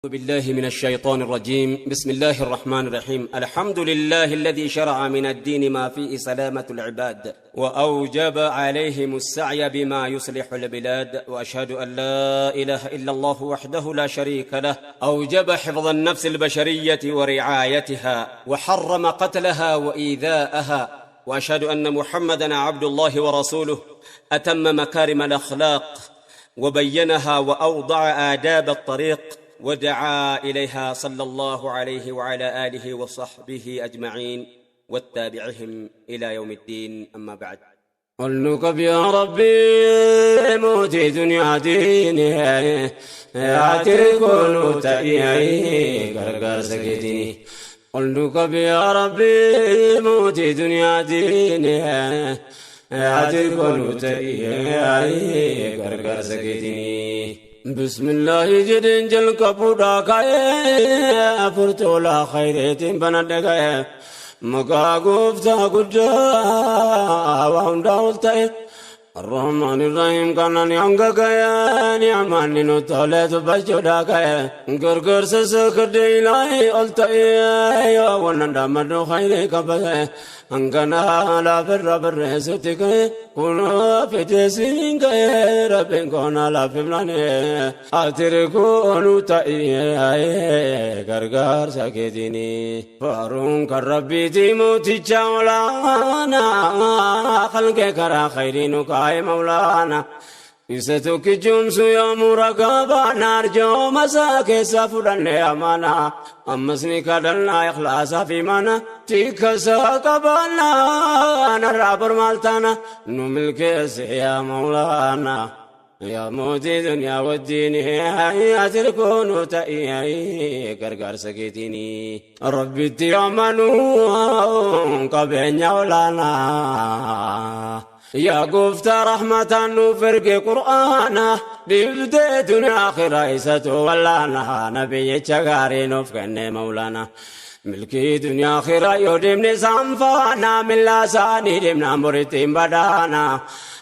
بالله من الشيطان الرجيم. بسم الله الرحمن الرحيم. الحمد لله الذي شرع من الدين ما فيه سلامة العباد وأوجب عليهم السعي بما يصلح البلاد، وأشهد أن لا إله إلا الله وحده لا شريك له أوجب حفظ النفس البشرية ورعايتها وحرم قتلها وإيذاءها، وأشهد أن محمدًا عبد الله ورسوله أتم مكارم الأخلاق وبينها وأوضع آداب الطريق ودعا إليها صلى الله عليه وعلى آله وصحبه أجمعين واتبعهم إلى يوم الدين. أما بعد، قلنك يا ربي موتي دنيا ديني أعتركون تأيي غرغر سكتني. قلنك يا ربي موتي دنيا ديني أعتركون تأيي غرغر سكتني. بسم الله جدين جل كبودا كاي فرتولا خيرت بندقاي مكا غفتا غجا وانداولتاي الرحمن الرحيم كان نيانغايا نيامان نوتولت بجودا كاي غرغر سسكديلاي اولتاي يا ونندامدو خير كبا أنكنا لا فر برسوتك كنا فتسين كير بينكنا لا فملاني أتركون تأيي غرغر سكتني فارون كربي تيموتي جاولانا خلق كرا خيرين كاي مولانا يستوك جمس يوم رقابا نرجو مساك سفرن أمانا أمسني كدلنا إخلاص في مانا تيك ساقبانا نرابر مالتانا نملك يا مولانا يا موتي دنيا والدين يا تركون تأيي غرغر سكتني ربي تيامنون قبين يولانا يا قفت رحمة نفرق قرآنا لبديتنا آخر عيسة ولانا نبي تشغاري نفقن مولانا ملكي دنيا آخر يودمني سنفانا من لساني دمنا مرتين بدانا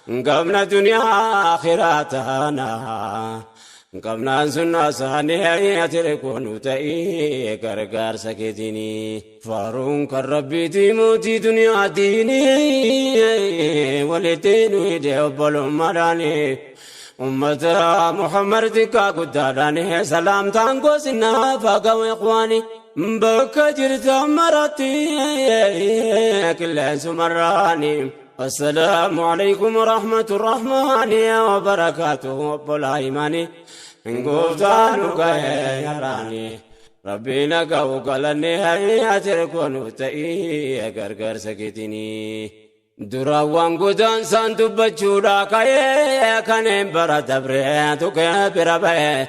قبنا دنيا آخراتنا قبنا سنة ساني أتركون تأيي غرغر سكتني فارون كربي تيموتي دنيا ديني ولتين ويدي مراني أمة محمد تكا قدراني سلام تانكو سنة فاقوا إخواني بك جرت مرتي كل سمراني. السلام عليكم ورحمة الرحمن وبركاته وبالإيمان قفتانك يا راني ربنا قوقلني أتركون تأيي غرغر سكتني دراوان قدان سانتو بچودا كاي كانين برا دبريتو كبربه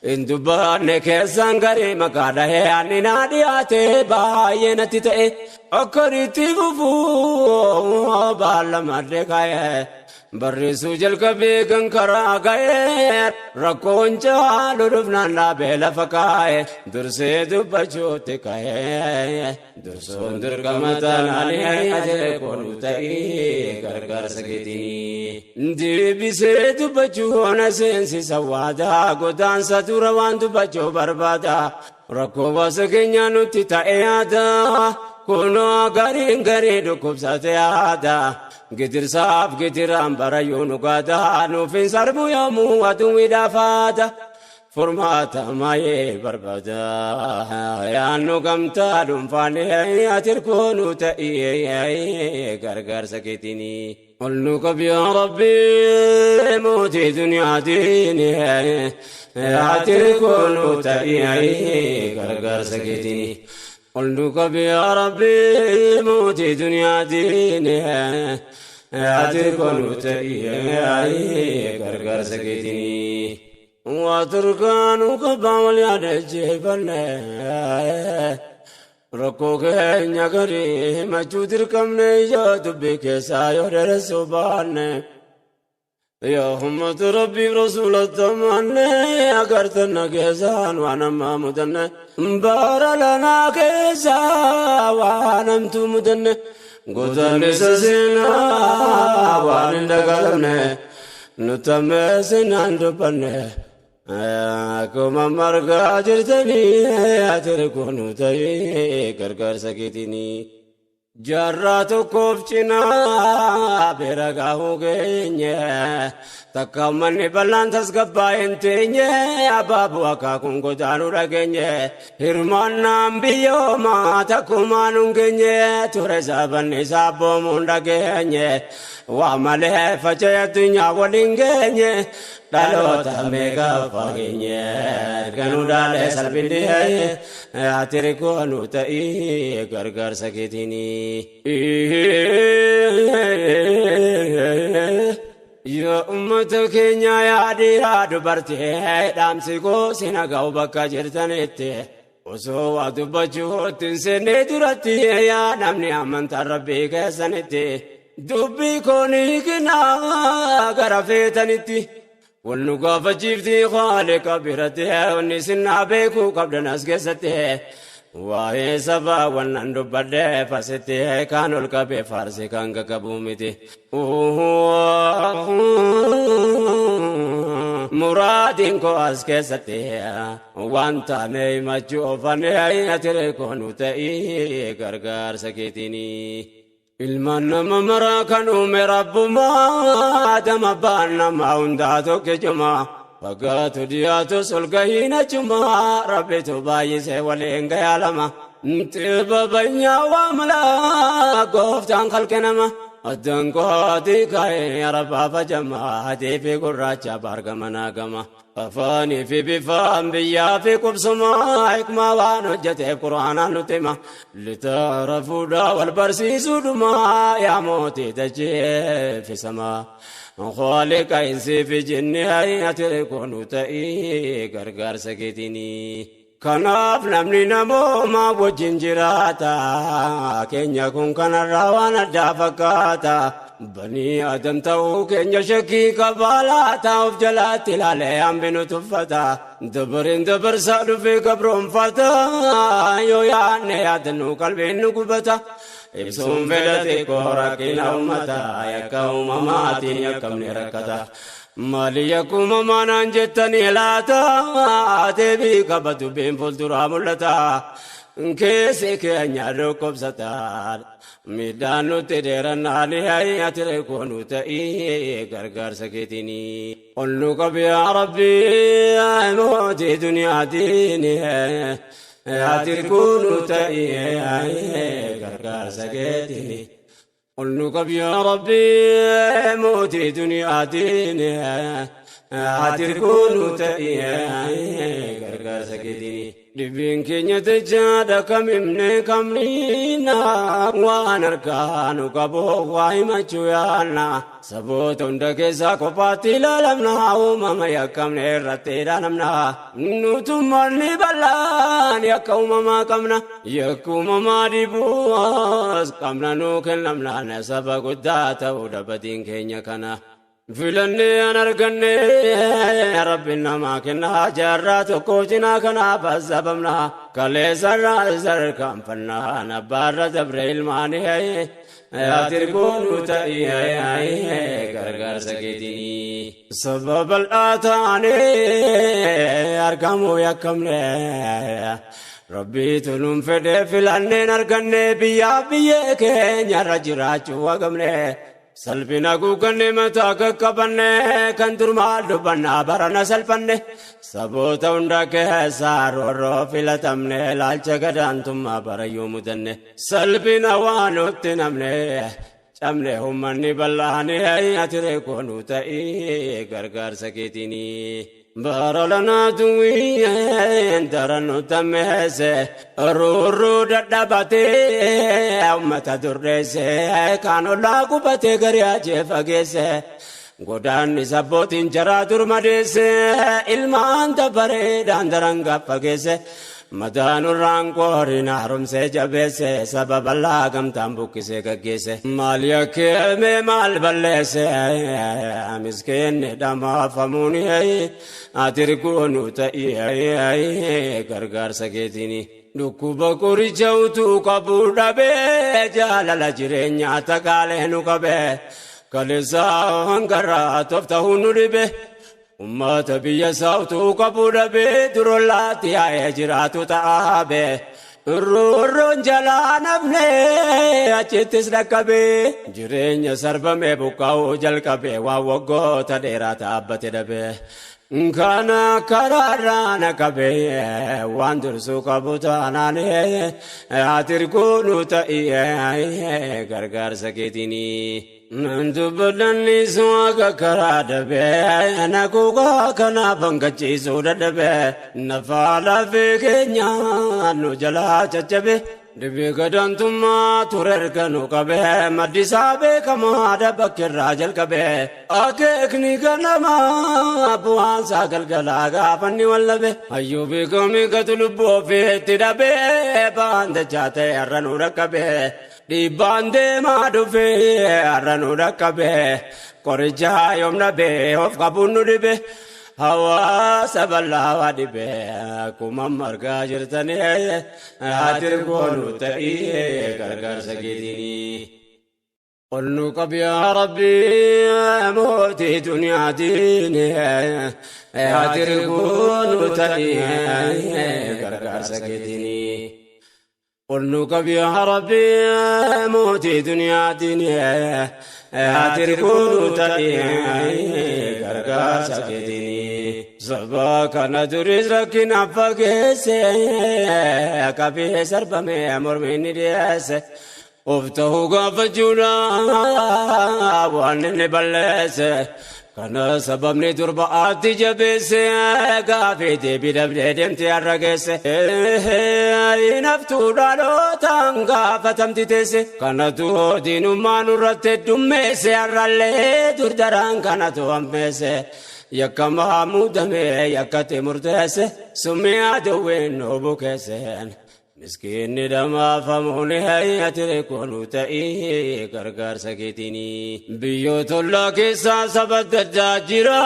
انتو بارني كيسان غري مقاده اني نادياتي باينتي تأي أكريتي بفو بالمدكاي برسو جل كبي كنكرا غير ركون جالو رفنا بلا فكاي درسي دبچوت كاي درسون دركمتان علي اجل كون تاي غرغر سكتني دي بيسي دبچو نسنسي سوادا غدان ستوروان دبچو بربادا ركو وسكنيا نوتي تايادا كونو غارين غاري دكوب ساتيادا قدر صاف قدر أمبر يونغادا نوفين سربو يومو ودوي دافادا فرماتا ماي بربادا يا نوغمتا دنفاني أتركونو تأيي غرغر سكتني قلنك يا ربي موتي دنيا ديني أتركونو تأيي غرغر سكتني قلنك يا ربي موتي دنيا ديني أتركون تأيي غرغر سكتني واتركانو كباول يا جيبنا ركوك نغري مجودر كمني يا دبك سايو رسوبان يا همت ربي رسول الزمان أغرتنا كيسان وانا مامدن بارلنا كيسا وانمت مدن قدن سسنا وان دقلنا نتمسنا ندبن akkuma margaa jirtanii ati rikoonu ta'ee gargaarsa keetinii. Jaarraa tokkoof cinaa bira gaahuu keenya takka manni bal'aan tasgabbaa'een teenye abaaboo akaakuun godaanuu dhageenye hirmaannaan biyyoomaa takkumaan hun geenye ture saabanni saabboomuun dhageenye waa malee faca'e addunyaa waliin geenye dhaloota meeqa fageenye ganuu dhaalee salphindi ati rikoonu ta'ee gargaarsa keetinii. Yaa ummata keenya yaa dhiiraa dubartii dhaamsi koo sin haga'u bakka jirtanitti osoo waa dubbachuutti hin seenne duratti yaa namni amantaan rabbii keessanitti dubbii koo ni hiikinaa gara feetanitti wal nu gaafachiifti Khaliqa biratti wanni sinnaa beekuu qabdan as keessatti waa'ee sabaa wannan dubbadhee fasitti kan ol qabee faarsi kan gaggabuu miti. Muraadiin koo as keessatti wanta mee himachuu oofanii ati rikoonu ta'ee gargaarsa keetinii. Ilmaan nama maraa kan uume Rabbumaa Adama abbaan namaa hundaa tokkichumaa. Fagaatu dhiyaatu solgahiin achumaa rabbitu baay'isee waliin gayaalama. Xiba banyaa waamala gooftaan kalqe nama. Addaan qooti kaa'ee arabaa fajamaa adii fi gurraacha baargama naagama. Afaanii fi bifaan biyyaa fi qubsumaa hikmaa waan hojjeteef quraanaan nutti hima. Litaara fuudhaa wal barsiisuu dhumaa yaa mootii dachee fi samaa. Khaliqa insi fi jinni ati rikoonu ta'ee gargaarsa keetinii. Kanaaf namni namooma wajjin jiraata keenya kun kanarraa waan addaa fakkaata. Banii Adam ta'uu keenya shakkii qabaalaata of jalaatti ilaalee hambinu tuffata. Dabariin dabarsaa dhufee gabroonfata yoo yaadne yaadannu qalbiin nu gubata. Ibsuun fedhate koo rakkina ummata yakka uumamaatiin yakkamne rakkata. Maali yakka uumamaan jettanii laata deebii qabatu biin fuulduraa mul'ata. Keessi keenya dhukkubsata miidhaan nuti dheerannaan ati rikoonu ta'ee gargaarsa keetinii. Ol nu qabi yaa Rabbii mootii duniyaatiin. Ati rikoonu ta'ee gargaarsa keetinii. Ol nu qabi yaa Rabbii mootii duniyaatiin. Ati rikoonu ta'ee gargaarsa keetinii. Dhibbiin keenya techaadha kamimne kamniina waan harkaanu qaboo waa himachuu yaanna. Saboota hunda keessaa kophaatti ilaalamna uumama yakkamne irratti dhaanamna. Nutummaan ni bal'aan yakka uumamaa qabna. Yakka uumamaa dhibuus qabna nuu kennamna saba guddaa ta'uu dhabatiin keenya kana. Filannee an arganne rabbiin namaa kennaa jaarraa tokko cinaa kanaaf azabamna. Kaleessarraa sarkaanfannaan abbaarra dabre ilmaanii ati rikoonu ta'ee gargaarsa keetinii. Sababa bal'aa taanee argamuu yakkamne rabbiitu nuun fedhee filanneen arganne biyyaa biyyee keenyarra jiraachuu wagamne. Salphina guuganne mataa qaqqabanne kan durmaa dubbannaa barana salphanne. Saboota hunda keessaa roorroo filatamne laalcha gadaantummaa barayyuu mudanne. Salphina waan nutti namne cabne uummanni bal'aanii ati rikoonu ta'ee gargaarsa keetinii. Baralana duwween darannu tammeesse roorroo dadhabatee uummata durreesse kan ollaa qubatee gari ajee fageesse. Godaanni sabbootiin jaraa durmadeesse ilmaan dabareedhaan daran gaffageesse. Madaanurraan qooriin haaromsee jabeesse sababa bal'aa gamtaan buqqisee gaggeesse. Maal yakkeemee maal balleesse miskeenni dhamaafamuun ati rikoonu ta'ee gargaarsa keetinii. Dhukkuba qoricha utuu qabuu dhabee jaalala jireenyaa takaalee nu qabee. Kaleessaa hangarraa toofta hunu dhibe أمة بيا صوتو قبول بيدرولاتي يا جراتو تابه الرون جلان ابني أجتس لكبي جرين سرب مبوكاو جلكبي ووغو تديرات أبت دبي كان كرارانا كبي واندر سوكا بوتاناني أتركونو تأيي غرغر سكيتيني Nandubadani suaga karada be, nakuga kana bangachi sudada be, nafala fekenya no jala chachabe, debe gadantuma turerkanu kabe, madisabe kamada bakir rajal kabe, ake ekni kanama apuan sagal galaga pani wallabe, ayubi kami katulubo fe tirabe, bande chate arranura kabe. Di bande madufe aranu rakabe korja yomna be of kabunu dibe hawa saballa wadibe kuma marga jirtane hatir gonu tai gargar sagidini qulnu qabi ya rabbi moti dunya dini hatir gonu tai gargar sagidini قلنك يا ربي موتي دنيا دنيا هاتركون تأيي غرغا سكتيني صباك ندرس ركين أفاقسي كبي سربمي أمر مني ديس افتهو قفجونا وانني بلس كان سببني تربعات جبسي قافيتي بدبدي دمتي الرقسي نفتو دالو تانقا فتمتي تسي كانتو دينو ما نرت دمسي الرالي دردران كانتو أمسي يكا محمود مي يكا تمرتسي سمي عدوين وبكسين مسكين دما فموني هيا تركونو تأيه غرغر سكتيني بيوت الله كيسا سبت دجاجرا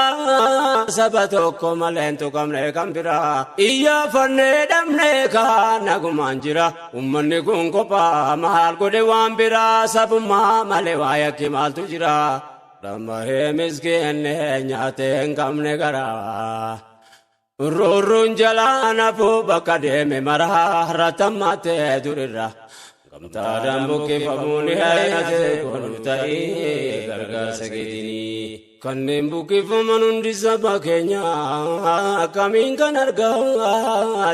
سبتوكم الانتوكم لكم برا إيا فني دمني كانا كمانجرا أمني كون كوبا محال كودوان برا سبما ملوايا كمال تجرا لما هي مسكين نياتين كم نغرا Rorun jalana fu bakademe marah ratamate durira gamta dambuke famuni hayate konutai gargar sagedini kannem buke famundi sabakenya kamin kanarga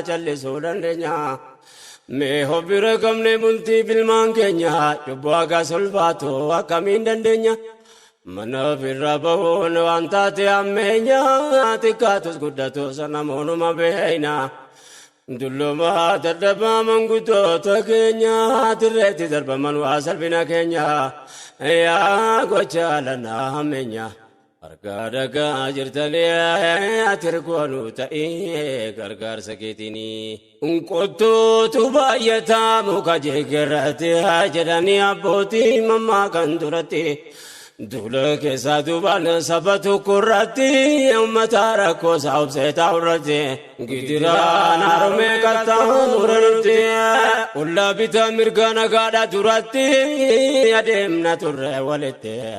challe sodandenya me hobira kamne multi bilman kenya jubwaga sulfato kamin dandenya Mana firabahun wantati ammenya tikatus guddatus namoonu mabeena dulluma tadaba manguto takenya tireti darba manwa salbina kenya ya gochalana ammenya argadaga jirtale atirkonu ta'i gargar saketini unqottu tubayata mukajegerati hajarani aboti mamma kandurati دولا كيسا دوبان سبتو كراتي أمتا ركو ساوب سيتا وراتي قدران عرمي كتا مرنتي ولا بيتا مرغانا قادا تراتي يدمنا تره والتي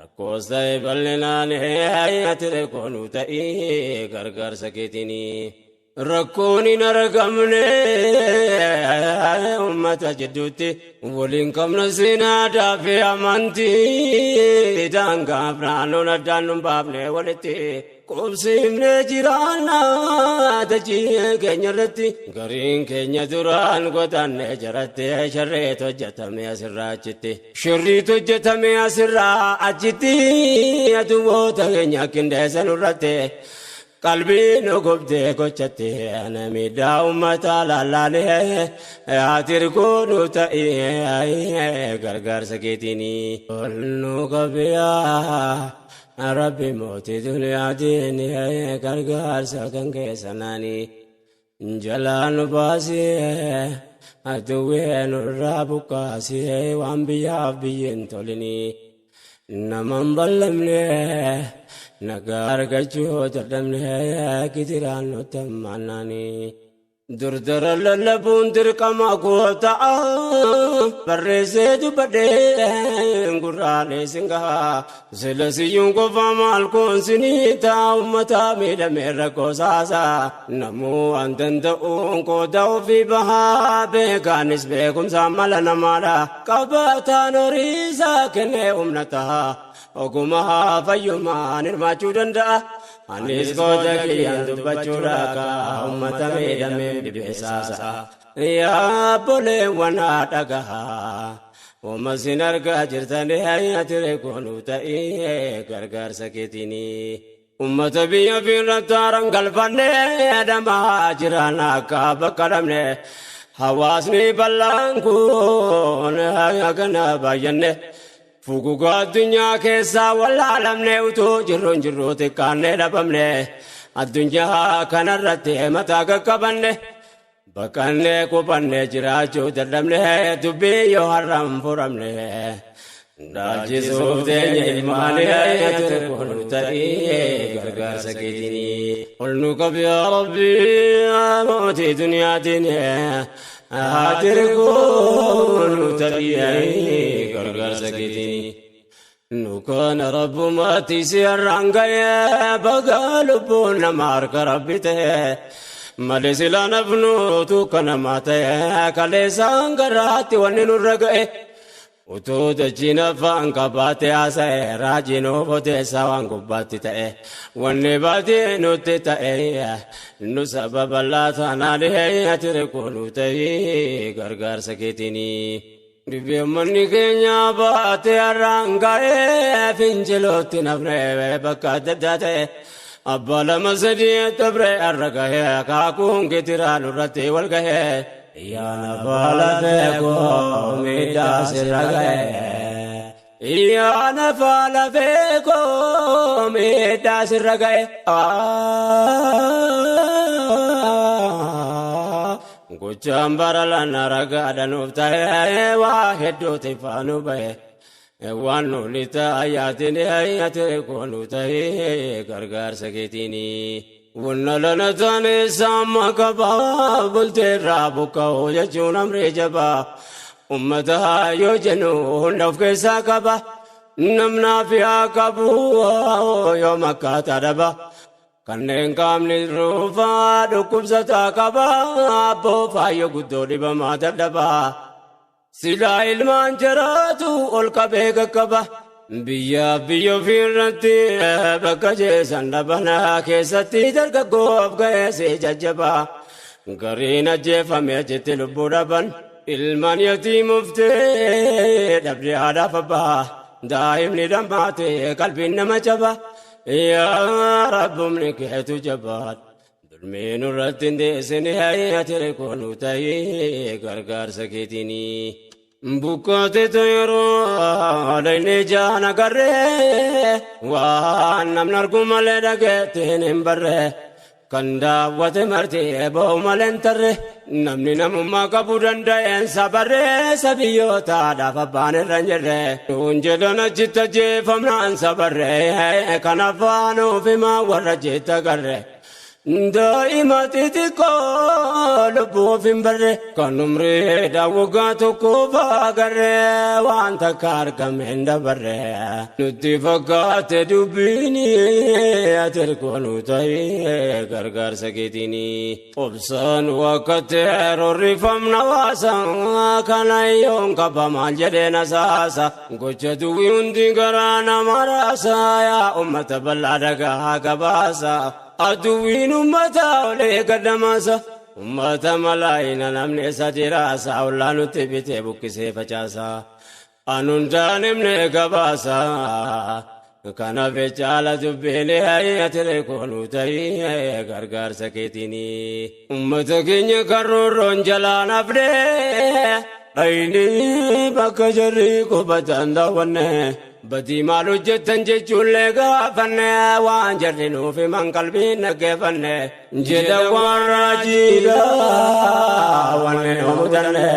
ركو سايب اللنا نهاية تركونو تأيه غرغر سكتيني ركوني نرقمني أمتا جدوتي ولين كم نسينا دافي أمانتي دانقا برانو ندانو بابني ولتي قبسيمني جيرانا تجي كينيا رتي غرين كينيا دوران قدان نجرتي شريت وجتمي أسراجتي شريت وجتمي أسراجتي أدوو تغنيا كندسن رتي قلبي نقبض كوشتي أنا ميدا أمتا لالالي أتركونو تأيه غرغر سكتيني نقبيا ربي موتي دنيا ديني غرغر سكن كيسناني جلال باسي أتوين الرابو كاسي وانبيا بيين تولني نمان ظلمني نقار قجو تردمني كتيران نتمعناني دردر اللبون درقما قوتا برسيد بدين قراني سنغا سلسيون قفا مالكون سنيتا أمتا ميدا ميرا قوساسا نمو أنتن دعون قدو في بها بيكانس بيكم سامل نمالا قباتا نوريسا كنه أمنتا وقمها فيما نرماچو دندا Anis kota kian tu bacuraka umat medame bibesasa ya boleh wana dagaha umasinar gajirtane hayatire konu tai gargar sakitini umat biya firataran galfane adama jirana ka bakaramne hawasni balangku agana bayanne Fuguga dunya kesa wala alamne utu jirron jirrote kanne labamne adunya kanarrate mata gakkabanne bakanne kopanne jiracho dadamne dubbe yo haram furamne dajisu denye imane ayat konutai gargar sakitini qulnu qabi ya rabbi amati dunya dinya Hadir kunu tabi'ai gargar sakitini Nukan Rabbu mati siarangaya bagalubun namar karabite Malisila nafnu tu kana mata kale sangarati waninu ragae Utu dachina fanga bate asa rajino bote sawangu bate tae wanne bate nutte tae nu sababalla thanale atire konu tae gargar sakitini Dibe manni kenya bate arangae finjeloti navre bakka dadate abbala masadi tabre argae kakun kitiralu rate walgae Ya nafala feko mida siragae Ya nafala feko mida siragae Kuchambara lana raga danuftae Wahedu tifanu bae Wanu lita ayatini ayatini konutae Gargar sakitini Wunalana tane sama kaba bulte rabu kau jachunam rejaba ummata yo janu nafke sakaba namna fiya kabu yo makata daba kaneng kamni rufa dukubsata kaba bo fayo gudodi ba madaba sila ilman jaratu ol kabega kaba Biya firati bakaje sandabana kesati dargagof gaye se jajjaba garina jefa me jetil buraban ilman yati mufte dabri hada faba daim ni damate kalbin namachaba ya rabbum nikatu jabat dulminu ratinde sene hayatire konu tai gargar sakitini Bukote toyro alaine jana garre wa namnar kumale dage tenem barre kanda wate marte bo malentarre namni namma kabudanda en sabare sabiyota da fabane ranjere unjedana chitta je famnan sabare kanafano fima warajeta garre Daimati tiko lubu fimbarre kanumre dawoga toko bagare wanta kargamenda barre nuti fakate dubini ater konutai gargar sakitini obsan wakate rorifam nawasa kanayon kapamal jade nasasa gochatu yundi garana marasa ya ummata balladaga kabasa Aduin ummata ole kadamasa ummata malaina namne sadirasa ulanu tebite bukkise facasa anunda nemne kabasa kana vechala dubbele ayatere konutai gargar sakitini ummata kenya karroron jalana fde aini bakajari ko batanda wanne Badi malu jetan jechulle gafanne wan jarrinu fi man qalbi nagafanne jeda warajida wanne mudanne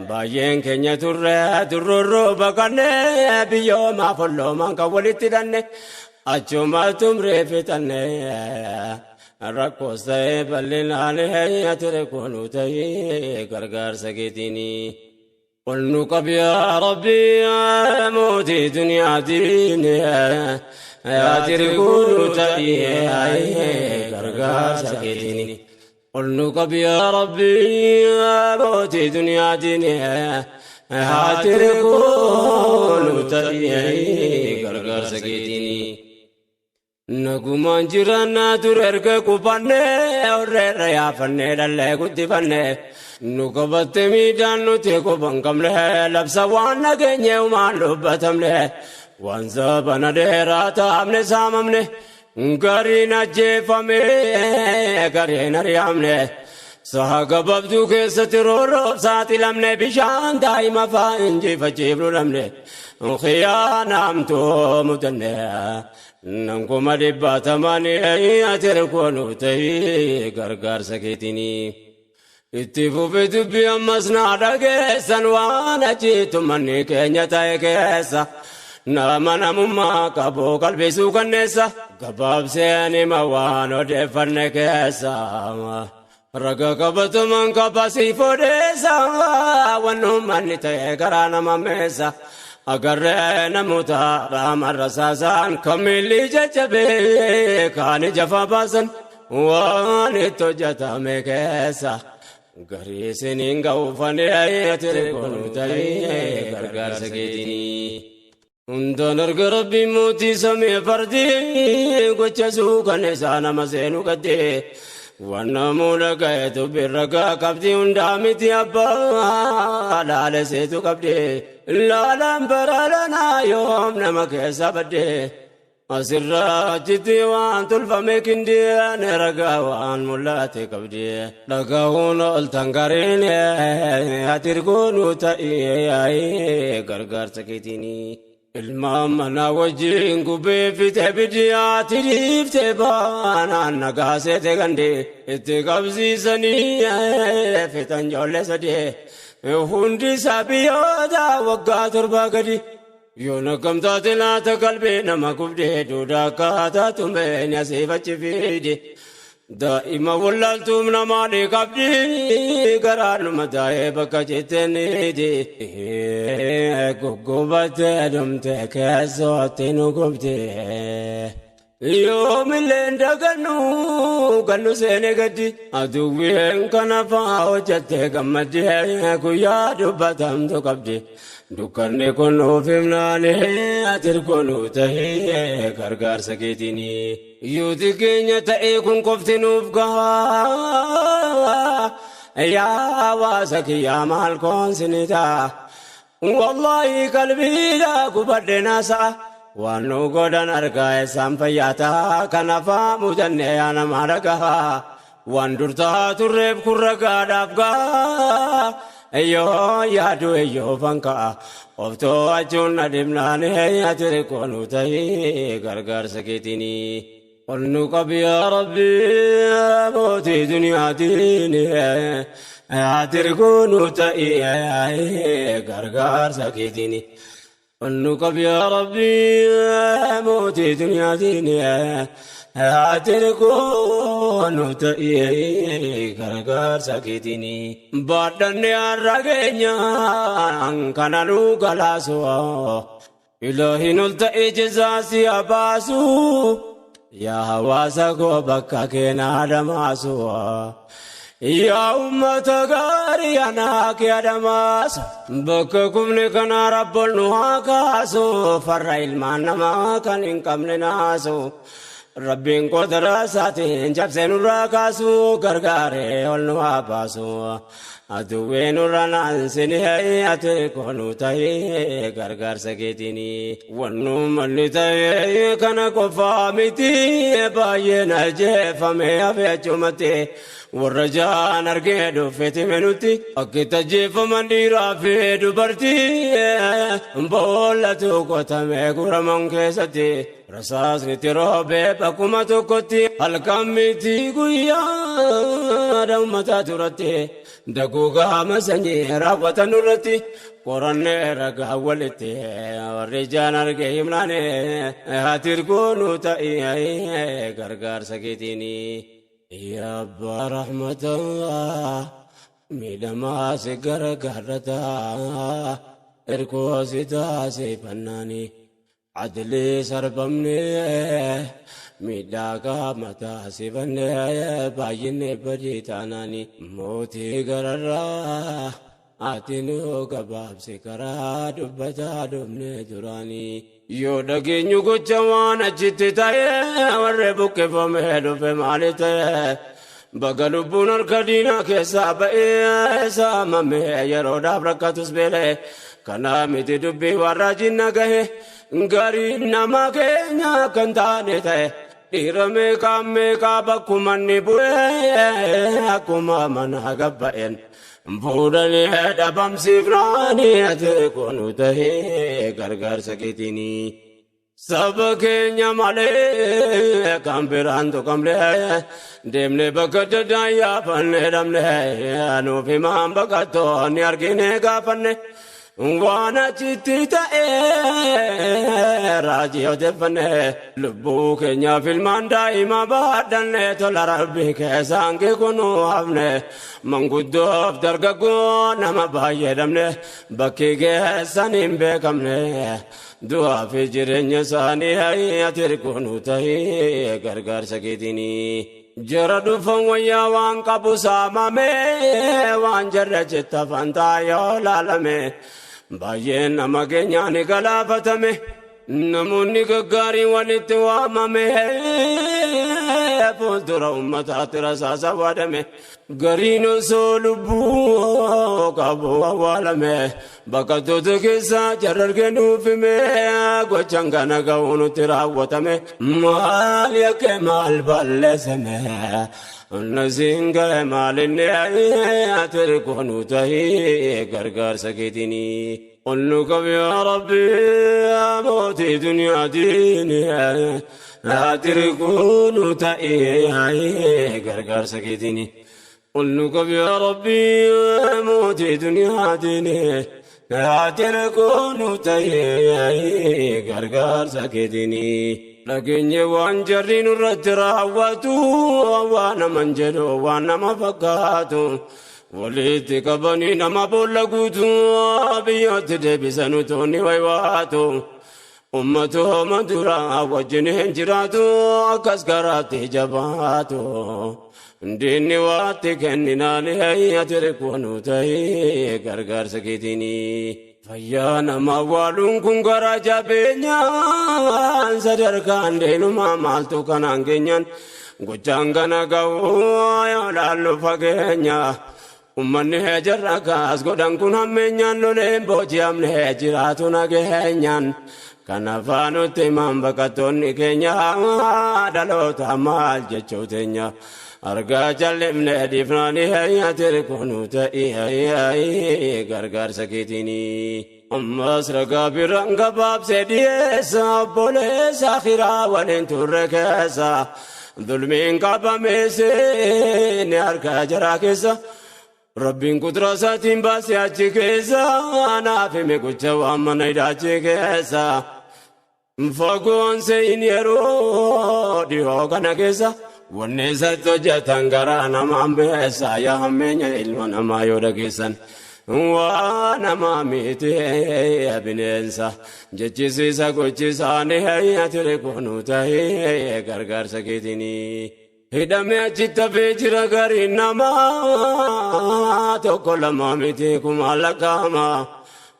bayen kenya turro bakanne biyo ma follo man ka walitti danne achuma tumre fitanne rakkoosta'ee bal'inaalee ati rakkoonu ta'ee gargaarsa keetiini. Ol nu qabi yaa Rabbii mootii duniyaatiin ati rakkoonu ta'ee gargaarsa keetiini. Ol nu qabi yaa Rabbii mootii duniyaatiin ati rakkoonu ta'ee gargaarsa keetiini. Nagumaan jiraannaa ture erga qubannee horreerra yaafannee dhallee guddifannee nu qabatte miidhaan nuti quban qabne labsa waan nageenye umaan dubbatamne waan sabana dheeraa taa'amne saamamne gariin ajjeefame gariin ari'amne saha gababduu keessatti roorroof saaxilamne bishaan daa'ima faa injifachiifnu dhabne khiyaanaamtoo mudanne nankuma dhibbatamanii ati rakkoonu ta'ee gargaarsa keetiini. Itti fufi dubbii ammas naa dhageessan waan achiitu manni keenya ta'e keessa nama namummaa qabu qalbisuu kanneessa gabaabseen hima waan odeeffanne keessa raga qabataman qabasiif odeessa wannummanni ta'e karaa nama meessa. Agarree namoota dhaamarra saasaan kamilli jajjabee kaan jafa baasan waan itti hojjetame keessa garii isiniin ga'uufanii ati rakkoonu ta'ee gargaarsa keetiini. Hundaan arga Rabbiin mootii samii fardii gochasuu kan isaa nama seenuu gaddee waan namuudha ga'e dubbiin ragaa qabdii hundaa miti abbaa laaleseetu qabdee laalaan baraalanaa yoom nama keessa baddee asirraa achitti waan tolfame kindeen ragaa waan mul'ate qabdee dhagahuun ol tangariin ati rakkoonu ta'ee gargaarsa keetiini. Ilmaan manaa wajjin gubbeeffite biddiyaatti dhiifte baanaan nagaasete gandee itti qabsiisanii fixan ijoollee sadee hundi isaa biyyoota waggaa 7 gadi yoo nakkamtaate laata qalbii nama gubdee duudaa akkaataa tumeen asiif achi fiide daa'ima wallaaltuun namaa qabdi garaanuma taa'ee bakka jetteeniiti guggubattee dhumte keessootti nu gubde yoomillee dagannu gannu seene gaddi aduwween kana faa hojjattee gammaddee guyyaa dubbatamtu qabdi dukkanni kun nuuf himnaanee ati rakkoonu ta'ee gargaarsa keetiini. Yuuti keenya ta'ee kun qofti nuuf gahaa yaa hawaasa kiyyaa maal koonsinita wallaahi qalbiidhaa gubadde naasa'a waan nu godhan argaa isaan fayyaataa kanafaa mudannee yaa namaa dhagahaa waan durtaa turreef kun ragaadhaaf gahaa eyyoo yaadu eyyoo fanka'a oftoo achuun na dhibnaanee ati rakkoonu ta'ee gargaarsa keetiini. Ol nu qabi yaa Rabbii mootii duniyaatiin ati rakkoonu ta'ee gargaarsa keetiini. Ol nu qabi yaa Rabbii mootii duniyaatiin ati rakkoonu ta'ee gargaarsa keetiini. Baadhannee har'a keenya kana nu galaasu ilaahiin ol ta'ee jezaasi abaasu. Yaa hawaasa koo bakka keenaa dhamaasu yaa ummata gaarii anaa kee dhamaasu bakka kumni kana rabboon nu haa kaasu farra ilmaan namaa kan hin qabne naasu rabbiin qodara isaatiin cabsee nurraa kaasu gargaaree ol nu haa baasu aduwween nurra naansinee ati rakkoonu ta'ee gargaarsa keetiini. Wannu malli ta'ee kana qofaa miti baay'een ajjeefame hafe achumatti warra jaan argee dhuffeeti menutti akkitti ajjeefaman dhiiraa fi dubartii boollatu qotamee guraman keessatti rasaasni roobee bakkuma tokkotti halkan miti guyyaa ummataa turatti daguugaa masanyii raawwatan irratti qorannee ragaa walitti warri jaan argee himnaane ati rakkoonu ta'ee gargaarsa keetiini. يا أبا رحمة الله ميدما سكر كرتا إركو ستاسي فناني عدلي سربمني ميداكا متا سيفني بايني بريتاناني موتي غررا آتينو كباب سكرا دبتا دبني دراني يو دقينيو كجوانا جتي تايه وربك فمهدو فمالي تايه بغلبون الكدينا كيسا بئي ساممي يرو دابركتوس بيلي كنا ميتي دبي وراجين نغيه غاري نما كينيا كنتاني تايه ديرمي كامي كابكو مني بوئي أكما من هغبئين بودني دبم سفراني أتكونو تهي غرغر سكتيني سبكينيا مالي كامبران تو كاملي دمني بكت دايا فني دمني أنو في مام بكتو نياركيني كافني وانا جتي تاي راجي ودفني لبو كينيا في المانداي ما بعدني تلا ربي كيسانكي كونو هفني من قدوف درقاقو نما باي دمني بكي كيسانين بكمني دعا في جرين ساني هاي أتركونو تاي غرغر سكيتيني جردو فنويا وان قبو سامامي وان جرجت فانتايو لالمي باين نما كينياني غلافتمي نموني غاري ونت وامامي فولدر أمتا ترساسا وادمي غرينو سولبو كابو والمي بكتو تكسا جررغنو فيمي غوچنغانا غونو تراوتمي مال يكمال بالسمي نزينغ مالني اتركونو تهي غرغر سكيتيني قلنك يا ربي موتي دنيا ديني اتركونو تهي غرغر سكيتيني قلنك يا ربي موتي دنيا ديني اتركونو تهي غرغر سكيتيني لكن يوان جرين الرجرا وانا منجلو وانا مفقاتو وليت كبني نما بولغوتو بيوت دبسنو توني ويواتو أمتو مدورا وجنين جراتو كسكراتي جباتو ديني واتي كننا لهي أتركونو تهي غرغر سكيتيني فيانا موالون كن غرا جابينيان صدركان دينما مالتو كنان كنيان غجانغانا غاو يالالو فاقينيا أماني هجر ركاس غدان كن همينيان لولين بوجيام لهجراتو ناقينيان كنفانو تيمان بكتوني كنيا دلو تامال جيشو تنيا أرجع جلم نهدي فلاني هيا تركونو تأي هيا غرغر سكيتيني أمس رجع برانغ باب سديسا بوليس آخرا ولين تركسا ظلمين كابا مسين أرجع جراكسا ربين قدراتين بس يأجيكسا أنا في مكوجا وأمن يداجيكسا فقون سين يرو ديو كنكسا ونسا توجتان غرانا مامبسا يا همينيا إلوانا ما يوركسن وانا ماميتي يا بننسا جيسيسا كوچيسا نهاية تركونو تهي غرغر سكيتيني هدامي أجيتا فيجرا غرينا ما توكولا ماميتي كمالا كاما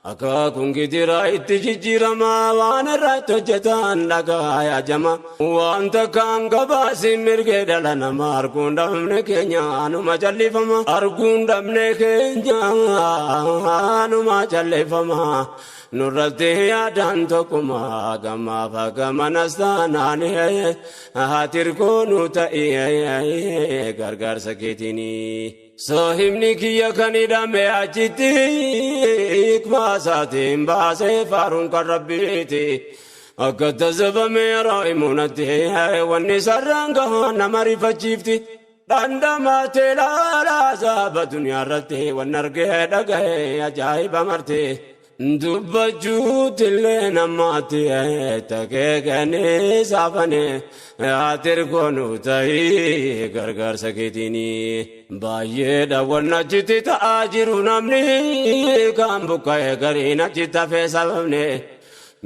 أكا كونكي تيرا اتجيجيرا ما وانا راتو جتان لغا يا جما وانتا كان قباسي مرغي دلنا ما أركون دمني كينيا آنو ما جالي فما أركون دمني كينيا آنو ما جالي فما نورتي يا دانتوكما غما فغما نستاناني هاتيركونو تأي غرغر سكيتيني سوهمني كيا كنيدا مي أجيتي إكما ساتين باسي فارون كربيتي أكد زبا ميرا إمونتي واني سرانغا نماري فجيفتي داندا تلا لا زابا دنيا رتي ونرغي دغي أجايب مرتي dubbachuu tillee namaatti takeekanii saafanii atirkoonu ta'ii gargaarsa keetiini baay'ee daawwanna achitti ta'aa jiru namni kan buqqa'ee gariin achitti hafee sababne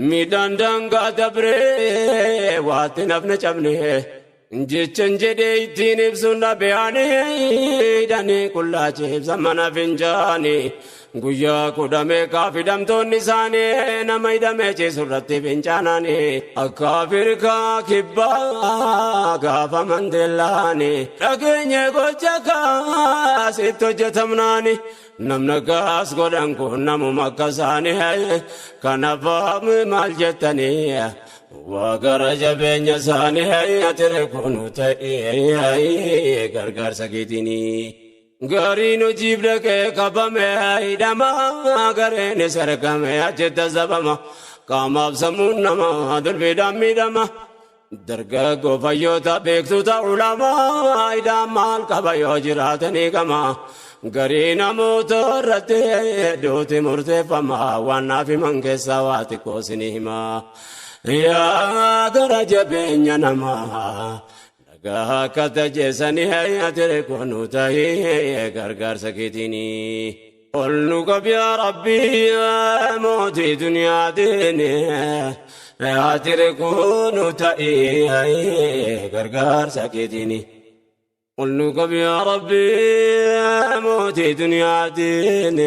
midhaan daangaa dabree waatti nafne cabne jechan jedhee ittiin ibsuun dhabeeyanii dhanii qullaachiibsa mana fincaanii guyyaa kudhamee kaafidhamtoonni isaanii nama hidhamee ciisurratti fincaananii akka Afrikaa kibbaa gaafa Mandeellaani dhageenye gocha kaasitti hojjetamnaani namna gaas godhan kun namuma akka isaanii kanaaf maal jettanii Wagara jabeenya isaanii atire kunu ta'ee gargaarsa keetiini gariin hojiif dhaqee qabame hidhama gareen sargame achitti zabama qaamaaf sammuun nama dulbiidhaan miidhama dargaggoo fayyoota beektuta ulamaa hidhaan maal qaba yoo jiraatanii qama garii namoota irratti duuti murteeffama waan naaf himan keessaa waa xiqqoo isinii hima yaa gara jabeenya namaa akka tajeessanii atire kunu ta'ee gargaarsa keetiini ol nu qabi yaa rabbii mootii duniyaatiin atire kunu ta'ee gargaarsa keetiini ol nu qabi yaa rabbii mootii duniyaatiin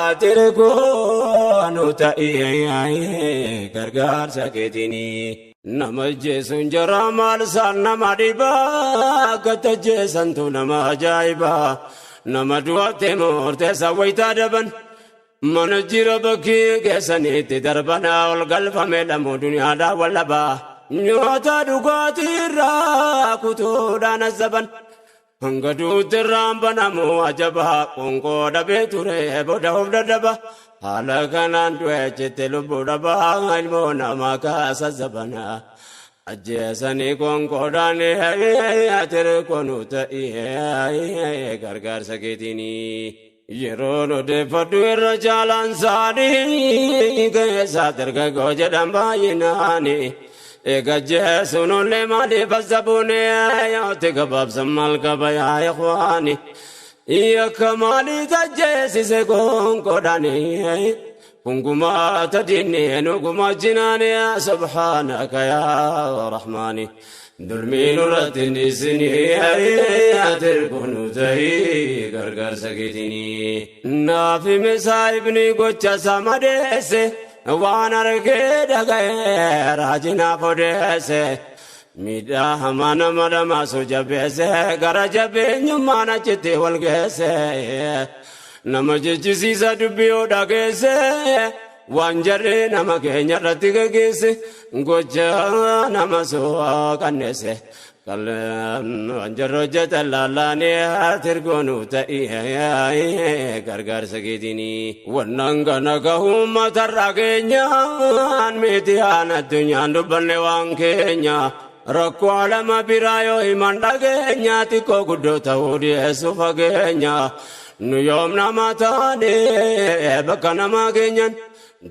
atire kunu ta'ee gargaarsa keetiini nama jeesuun jara maal isaan nama dhibaa akka tajjeessantu nama ajaa'ibaa nama du'atte murteessa wayitaa daban mana jira bakkii keessanitti darbanaa ol galfame dhamuu duniyaadhaa wallabaa nyaata dhugaatii irraa kutuudhaan azzaban hanga duutti irraan banamu ajabaa qoonqoo dhabee ture booda of dadhaba haala kanaan du'e jette lubbuu dhabaa ilmoo namaa kaasa zabana ajjeesanii qoonqoodhaan atire kunu ta'ee gargaarsa keetiini yeroon odeeffadhu irra caalaan isaanii keessaa dargaggoo jedhan baay'inaani eega jeesuun ollee maaliif azzabuune yootti gabaabsan maal qaba yaa ikhwaani yakka maalii tajjeesise qoonqoodhaanii kungumaa tadinni nuguma jinaani subhaanaka yaa rahmaani dulmiin irratti dhiisini atire kunu ta'ee gargaarsa keetiini naaf misaa ibni gocha isaa madeesse waan argee dhaga'ee raajinaaf odeesse miidhaa hamaa nama dhamaasu jabeesse gara jabeenyummaan achitti wal geesse nama jechisiisa dubbii yoo dhageesse waan jarree nama keenya irratti gaggeesse gocha nama soo qanneesse waan jarri hojjetan laallaanii atire kunu ta'ee gargaarsa keetiini wannan kana gahuun matarraa keenyaan miti aan addunyaan dubbanne waan keenya rakkoo alama biraa yoo himan dhageenya xiqqoo guddoo ta'uu dhiyeessu fageenya nu yoom nama taane bakka namaa keenyan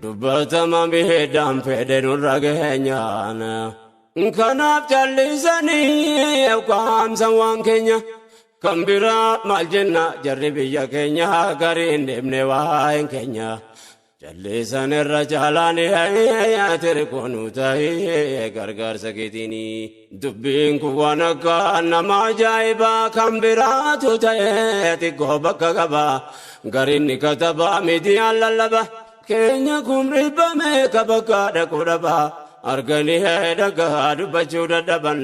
dubbatama miidhaan fedhe nurra keenyaan kanaaf callisanii qaamsan waan keenya kan biraa maal jenna jarri biyya keenya gariin deemne waa'een keenya callisan irra caalaan atire kunu ta'ee gargaarsa keetiini dubbiin kun waan akka nama ajaa'ibaa kan biraatu ta'ee xiqqoo bakka qaba gariin ni katabaa miidiyaan lallaba keenya kun dhibbame ka bakka dhaquu dhaba arganii dhagaa dubbachuu dadhaban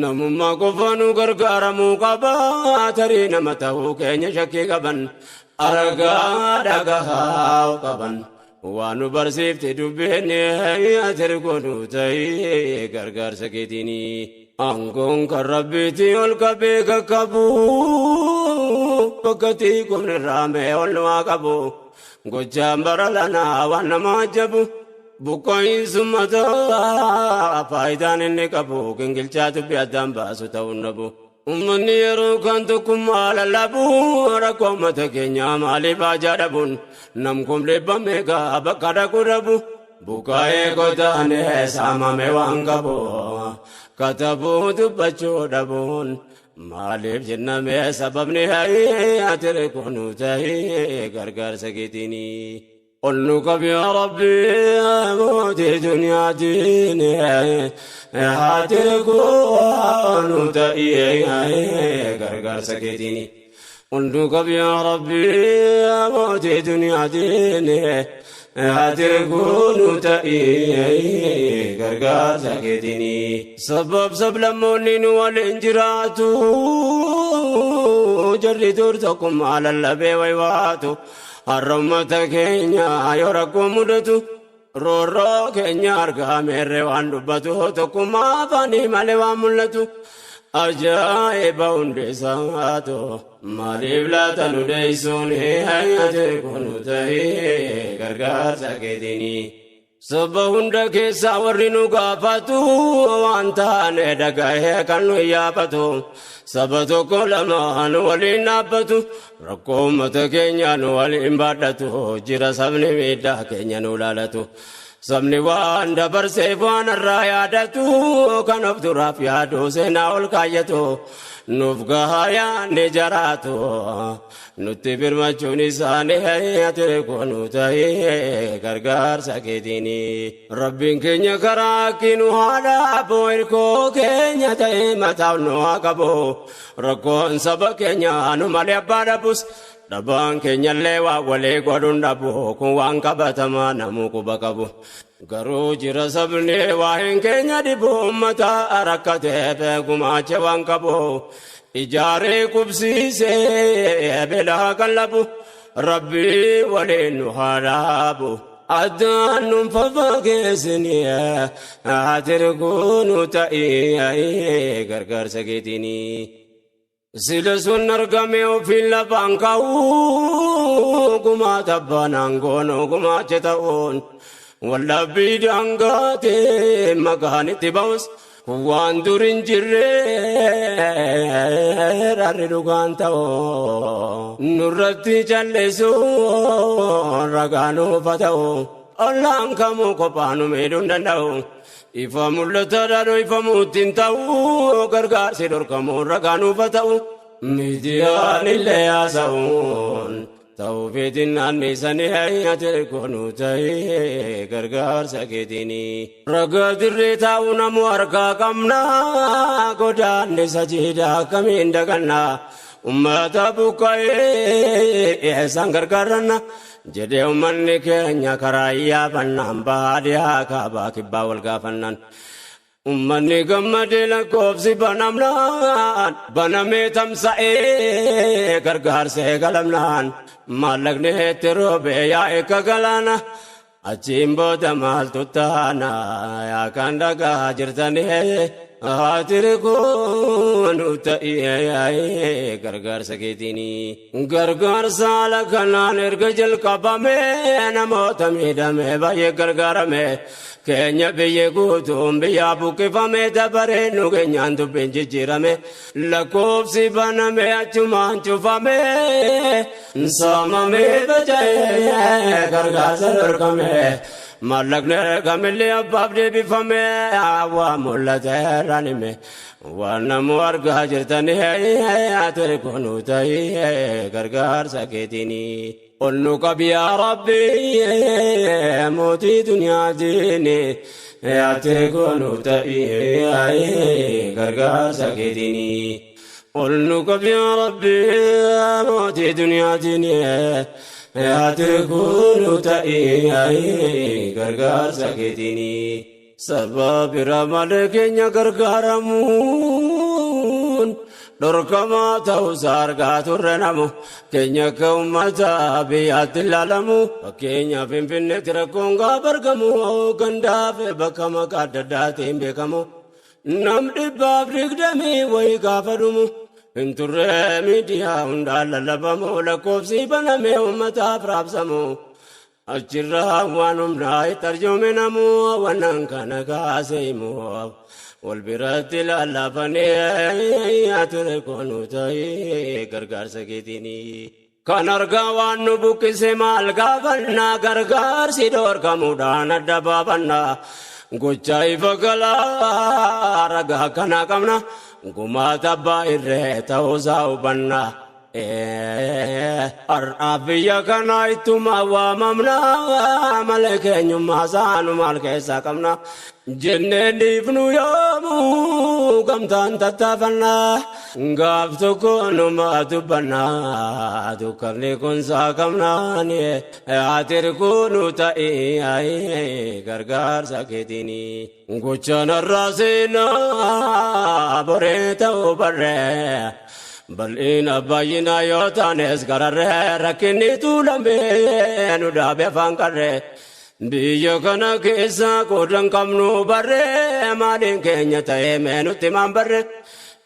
namummaa qofaanu gargaaramuu qaba tarii nama ta'uu keenya shakkii qaban argaa dhagaa qaban waan nu barsiifte dubbiin atire kunu ta'ee gargaarsa keetiini aangoon kan rabbiiti ol qabee kakkabu bakkatti kumni raamee ol namaa qabu gochaan bara lanaa waan nama ajabu buqqaa'insummataa faayidaan inni qabu gingilchaa dubbii addaan baasu ta'uu nabu ummanni yeroo kan tokkummaa lallabuu rakkoo uummata keenyaa maaliif ajaa'abuun nam kumleeffame gaa bakka dhaquu dhabu bukaa'ee kotaanee saamame waan qabu katabuu dubbachuu dhabuun maaliif jenname sababni ati kunu ta'ee gargaarsa keetiini. Olnu qabi yaa Rabbi mootii duniyaatiin ati kunu ta'ee gargaarsa keetiini. Olnu qabi yaa Rabbi mootii duniyaatiin ati kunu ta'ee gargaarsa keetiini. Sabab sablammoonni nu waliin jiraatu jarri dur tokkummaa lallabee waywaatu. Harrommata keenya yoo rakkoo mudatu roorroo keenya argameerree waan dubbatu tokkummaa afaanii malee waan mul'atu ajaa'iba hundeessaatu maaliif laata nu deessuun ati kunu ta'ee gargaarsa keetiini. Sabba hunda keessaa warri nu gaafatu waan taane dhaga'ee kan nu yaafatu saba tokko lamaan waliin dhaabbatu rakkoo uummata keenya nu waliin baadhatu jira sabni miidhaa keenya nu laalatu sabni waan dabarseef waan irraa yaadatu kan of duraaf yaadu seenaa ol kaayyatu nuuf gahaa yaanne jaraatu nutti birmachuun isaanii ati kunu ta'ee gargaarsa keetiini. Rabbiin keenya karaa kinu haadha aboo hirkoo keenya ta'ee mataaf nu haa qabu rakkoon saba keenya nu malee abbaa dhabus dhabaan keenyallee waa walii godhuun dhabu kun waan qabatamaa namuu quba qabu. Garuu jira sabni waa'een keenya dhibu uummata rakkateef gumaache waan qabu. Ijaaree kubsiisee beelaa qallabu Rabbi waliin nu haa dhaabu addaan nuun faffageessini ati kunu ta'ee gargaarsa keetiini. Sila sun argame ofiin lafaan ka'uu gumaata banaan goonu gumaache ta'uun wallabbii daangaatee maqaan itti ba'us. Waan durin jirre rarri dhugaan ta'oo nurratti calleessu ragaa nuuf ta'u ollaan kamuu kophaa nu miidhuu hin danda'u ifa mul'ata dhaadhu ifa muuttiin ta'u gargaarsi dhorkamuu ragaa nuuf ta'u miidiyaan illee haasa'uun ta'uu feetiin naanneessanii ati kunu ta'ee gargaarsa keetiini. Ragaa dirree taa'uu namu harkaa qabna godaanne sajiidhaa akkamiin daganna ummata buqqa'ee isaan gargaaranna jedhee ummanni keenya karaa iyyaafannan baadiyyaa kaabaa kibbaa wal gaafannaan. Ummanni gammadee lakkoofsi banamnaan banamee tamsa'ee gargaarsee galamnaan maallaqni itti roobee yaa'e kagalaana achiin booda maaltu taana yaa kan dhagaa jirtanii ati kunu ta'ee gargaarsa keetiini. Gargaarsa haala kanaan erga jalqabamee namoota miidhamee baay'ee gargaarame keenya biyya guutuun biyyaa buqqifame dabaree nu keenyaan dubbiin jijjiirame lakkoofsi baname achumaan cufame saamame baca'ee gargaarsa dhorkame maallaqni kamillee abbaaf deebifame waa mul'ate ranime waan namu argaa jirtanii ati kunu ta'ee gargaarsa keetiini. Olnu qabi yaa Rabbi mootii duniyaatiin ati kunu ta'ee gargaarsa keetiini. Olnu qabi yaa Rabbi mootii duniyaatiin ati kunu ta'ee gargaarsa keetiini. Sababa ramale keenya gargaaramuun dhorkamaa ta'us argaa turre namu keenya akka uummata biyyaatti ilaalamu fakkeenyaaf Finfinneetti rakkoon gaafa argamu gandaaf bakka maqaa adda addaatiin beekamu nam 120 wayii gaafa dhumu hin turre miidiyaa hundaan lallabamu lakkoofsi banamee uummataaf raabsamu achirraa waan humnaa itti arjoome namu waan kana kaasee himu والبرات لالافني أتركون تاي غرغر سكيتيني كان أرجع وانو سمال غافنا غرغر سيدور كمودان الدبابنا غوچاي فغلا رغا كنا كمنا غما تباير توزاو بنا أرابيا كنا إتما واممنا ملك نيوم حسان مالك ساكمنا جنة ديفنو يامو كمتان تتفنا غاف تكون ما تبنا تكرني كن ساكمنا ني آتر كونو تاي غرغر ساكتيني غوچان الراسينا بريتو بري بل إن باينا يوتانس كرره ركني تولمه نودابه فانكره بيجو كنا كيسا كودن كمنو بره مالين كنيا تاي منو تمام بره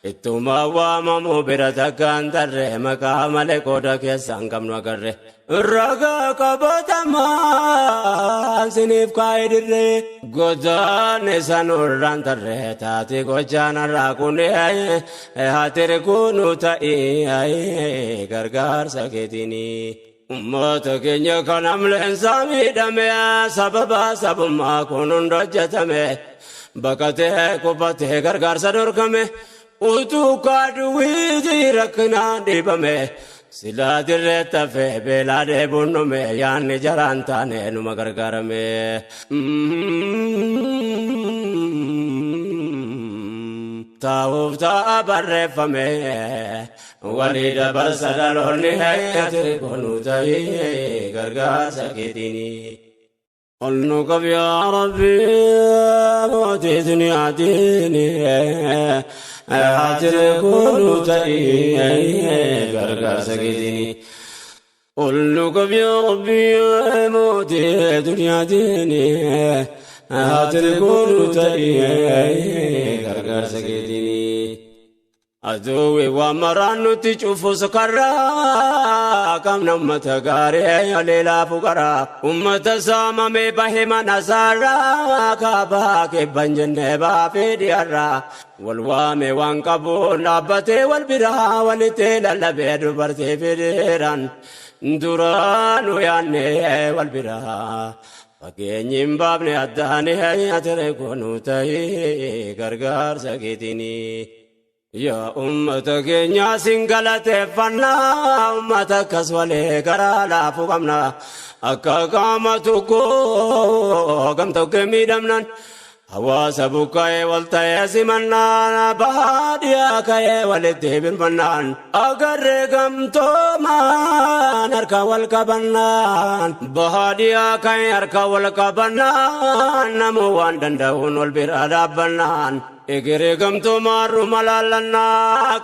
إتوما وامامو برتكان تره مكامل كودا كيسا كمنو كره رغا كبتما سنيف كايدره غدان سانوران تره تاتي غجانا راكوني هاتر كونو تاي غرغر سكتيني أمت كنيا كنام لإنسامي دميا سببا سبما كونون رجتمي بكته كوبته غرغر سدوركمي وتو كادوي ديركنا ديبمي سلا درت في بلاد بنومي يعني جرانتاني نما غرغرمي تاوفتا برفمي وليد برسدلوني هيتري كونو تاي غرغر سكيتيني قلنك يا ربي موتي دنيا ديني هاتري كونو تاي غرغر سكيتيني قلنك يا ربي موتي دنيا ديني هاتري كونو تاي غرغر سكيتيني أدوي ومرانو تشوفو سكرا كم نمت غاري ليلا فقرا أمت سامي بهما نزارا كابا كبنجن بافي ديارا والوامي وانكبو نابتي والبرا والتيل اللبيد برتي في ديران دورانو ياني والبرا فكينيم بابني أداني هيا تريكونو تاي غرغر سكيتيني يا أمة كينيا سنغلة فنا أمة كسولة كرالا فوقمنا أكا قامتوكو قمتو كميدمنا حواس بوكاي والتاي سمنا بهاديا كاي والتي بالفنان أقر قمتو ما نركا والكبنان بهاديا كاي أركا والكبنان نموان دندهون والبرادة بنان إغري قمتو مارو ملالنا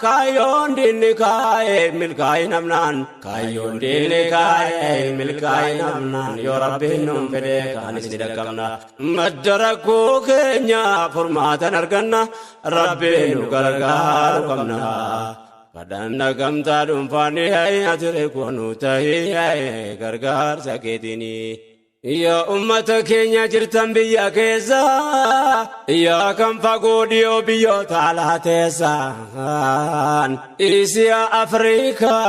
كايون ديني كاي ملكاي نمنان كايون ديني كاي ملكاي نمنان يا ربي نم فديك هنسي دكمنا مدركو كينيا فرماتا نرغنا ربي نغرغار قمنا فدان قمتا دنفاني هاي أتركونو تاي هاي غرغار سكيتيني يا أمة كينيا جرتن بيا كيسا يا كم فقوديو بيو تعالى تيسان إيسيا أفريقيا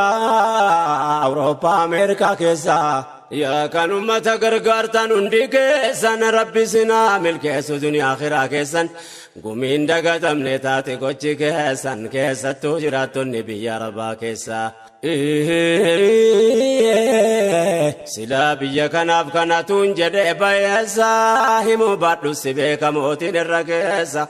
أوروبا أمريكا كيسا يا كان أمة غرغرتن اندي كيسان ربي سنا ملكيسو دنيا آخرا كيسان قمين دقاتم نتاتي كوچي كيسان كيسا توجراتو نبي يا ربا كيسا سلا بيا كناف كناتون جدي بايسا همو بادو سبيكا موتين الرقيسا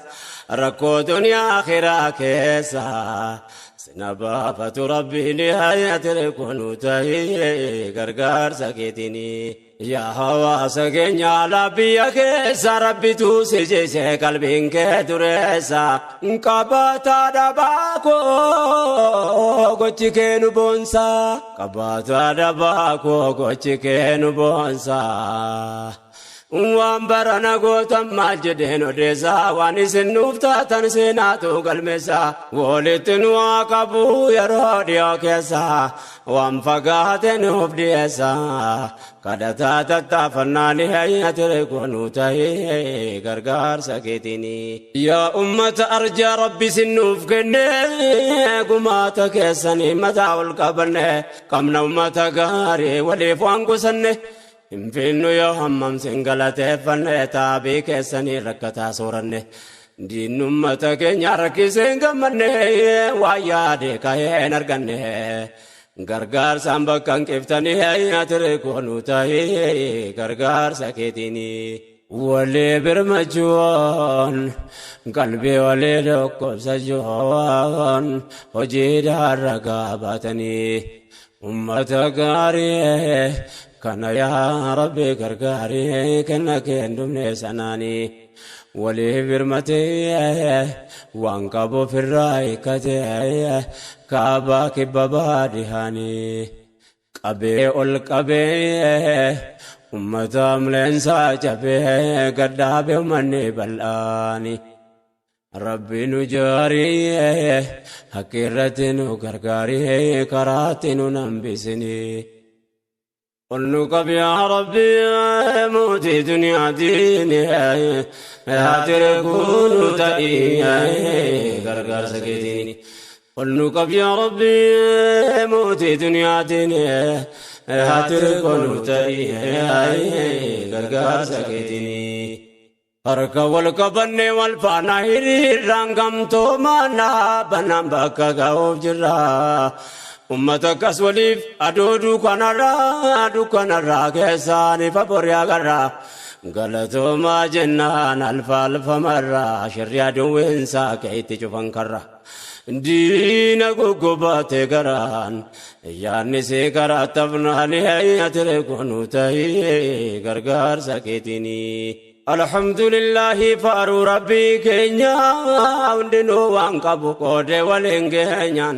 ركو دنيا آخرا كيسا سنبا فتو ربي نهاية ركونو تاي غرغر سكيتيني يا هوا سكينيا لبيا كيسا ربي تو سجيسي قلبين كتوريسا كباتا دباكو gochi kenu bonsa kabata dabako gochi kenu bonsa waan barana gootan maal jedheen odeessaa waan isin nuuf taatan seenaatu galmeessaa walitti nu haa qabu yeroo dhiyoo keessaa waan fagaate nuuf dhiyeessaa kadhataa tattaafannaa lihayyatire kunuu ta'ee gargaarsa keetiini yaa ummata arjaa rabbi isin nuuf kenne gumaata keessanii mataa ol qabanne qabna ummata gaarii waliif waan gusanne hinfinnu yoo hammam singalateeffanne taabii keessanii rakkataa sooranne diinummata keenya rakkiseen gammanne waan yaade kaheen arganne gargaarsaan bakka hanqiftanii atire kunuu ta'ee gargaarsa keetiini walii birmachuun qalbii walii dhukkubsachuun hojii daarragaa baatanii ummata gaarii kana yaa rabbi gargaarii kenna kendumne sanaani walii birmatee waan qabu firraa hiikkatee kaabaa kibba baadiyyaanii qabee ol qabee ummata amleensaa cabee gadhaabee uummanni bal'aani rabbi nu jaarii hakkiirratti nu gargaarii karaatti nu nambisinii قلنك يا ربي موتي دنيا ديني هاتركون تأيي غرغر سكيتيني قلنك يا ربي موتي دنيا ديني هاتركون تأيي غرغر سكيتيني harka wal qabanne wal faana hiriiraan gamtoo maana banaan bakka ga'uuf jirra ummata akkas waliif adoo dukkanarraa keessaani faborii agarra galatoomaa jennaan alfa alfamarraa shirri aduwweensaa keetti cufan karra diina goggobaate garaan yaanni see karattafnaani atire kunuu ta'ee gargaarsa keetiini alhamdulillahi faaruu rabbii keenya hundinuu waan qabu qoodee waliin geenyaan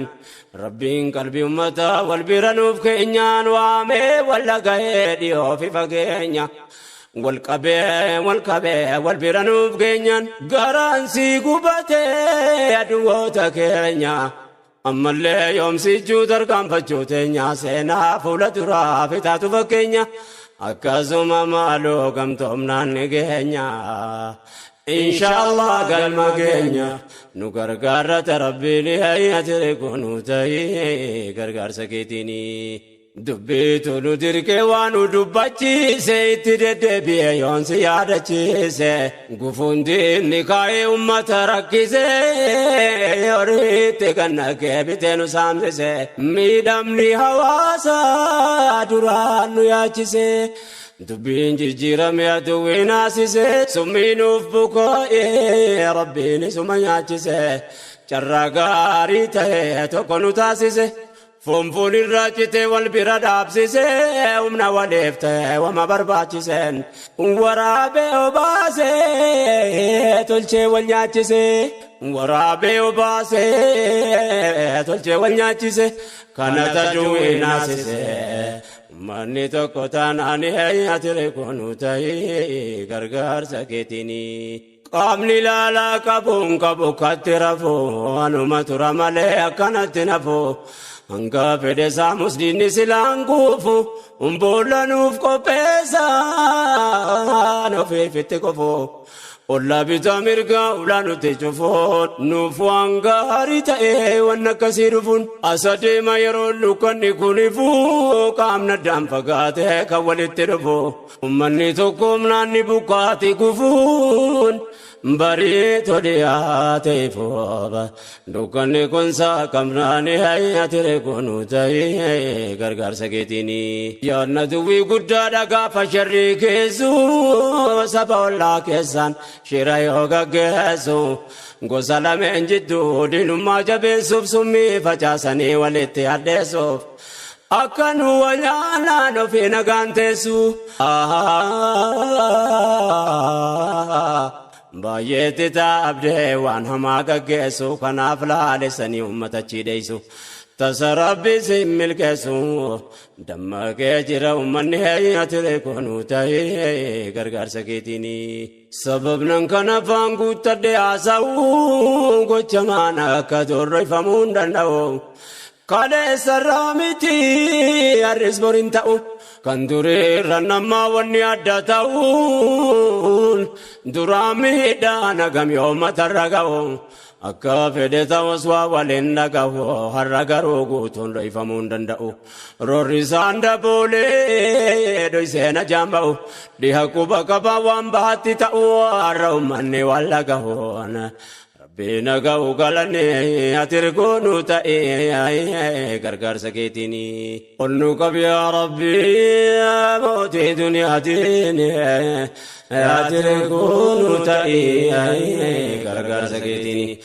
rabbiin qalbii ummataa wal bira nuuf keenyaan waamee wal dhagahee dhiyoo fi fageenya wal qabee wal bira nuuf keenyaan garaan sii gubatee aduwwoota keenya ammallee yoomsichuu tarkaanfachuu teenya seenaa fuula duraa fitaatu fakkeenya akkasuma maaloo gamtoomnaan ni geenya inshallah galma keenya nu gargaarrata rabbiin atire kunuu ta'ee gargaarsa keetiini dubbiitu nu dirqee waan nu dubbachiise itti deddeebi'e yoonsi yaadachiise gufuun diinni kaa'ee ummata rakkise horiitti gannaqee bitee nu saamsise miidhamni hawaasa duraan nu yaachise dubbiin jijjiirame aduwwiin haasise summiinuuf buko'ee rabbiin isuma nyaachise carraa gaarii ta'e tokko nu taasise fonfoon irraa citee wal bira dhaabsise humna waliif ta'e wama barbaachiseen waraabee obaasee tolchee wal nyaachise waraabee obaasee tolchee wal nyaachise kana taduwwiin haasise manni tokko taanaani atire kunuu ta'ee gargaarsa keetiini qaamni laalaa qabuun qabu katti rafu anuma tura malee akkanatti nafu hanga fedhe saamus diinni silaan kuufu boolla nuuf qopheessan ofiifitti qofu olla bitaa mirgaa ulaa nuti cufuun nuuf waan gaarii ta'ee waan akkasii dhufuun asa deema yeroo dukkanni kunifu qaamna addaan fagaate kan walitti dhufu ummanni tokko humnaanni bukkaati kufuun bareeto dhiyaate fooba dukkanni kun saaqamnaani atire kunuu ta'ee gargaarsa keetiini yaadna duwwii guddaadha gaafa sharrii keessu saba ollaa keessaan shira yoo gaggeessu gosa lameen jidduu diinummaa jabeessuuf summii facaasanii walitti addeessuuf akka nu walyaanaan ofii nagaan teessu baay'eetti taabdee waan hamaa gaggeessu kanaaf laalessanii ummatachi dheessu tasarabbi simmil keesu damma kee jira ummanni ati konu ta'e gargaarsa keetini sababnan kana afaan guuttadhe haasa'u gocha maana akka torreeffamuu hin danda'u kaleessarraa miti har'is boriin ta'u kan dureerra namaa wanni adda ta'uun duraan miidhaan hagam yoommatarra ga'u akka fedhe ta'us waa waliin dhagahu har'a garuu guutuun dho'ifamuu hin danda'u roorri isaan daboolee dho'iseena jaamba'u dhiha quba qabaa waan baatti ta'u har'a ummanni waan dhagahu Bina ga'u galanne ati ergoonu ta'e gargaarsa keetini olnu qabi yaa rabbi mootii duniyaatiin ati ergoonu ta'e gargaarsa keetini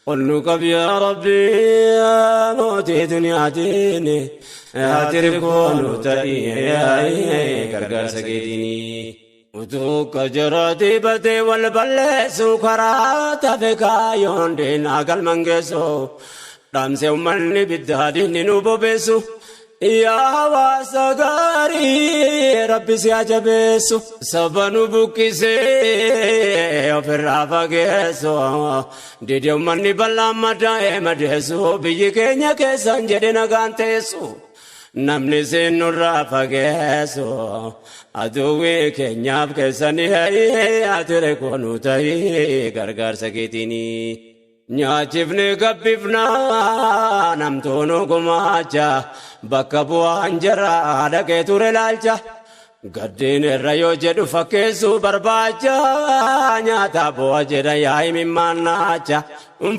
olnu qabi yaa rabbi mootii duniyaatiin ati ergoonu ta'e gargaarsa keetini utuka jarati bate wal balleessu karaa tafe kaayoon deenaa galmangeessu dhaamse ummanni biddaadini nu bobeessu yaa hawaasa gaarii rabbi si ajabeessu saba nu buqqisee ofirraa fageessu didi ummanni bal'aan madaa'ee madeessu biyyi keenya keessan jedhe nagaan teessu namni siin nurraa fageessu aduwwii keenyaaf keessanii ati rekoonu ta'e gargaarsa keetini nyaachifne gabbifna namtoonu gumaacha bakka bu'aan jara dhaqee ture laalcha gaddeen irra yoo jedhu fakkeessu barbaacha nyaata bu'a jedha yaa imimmaannaacha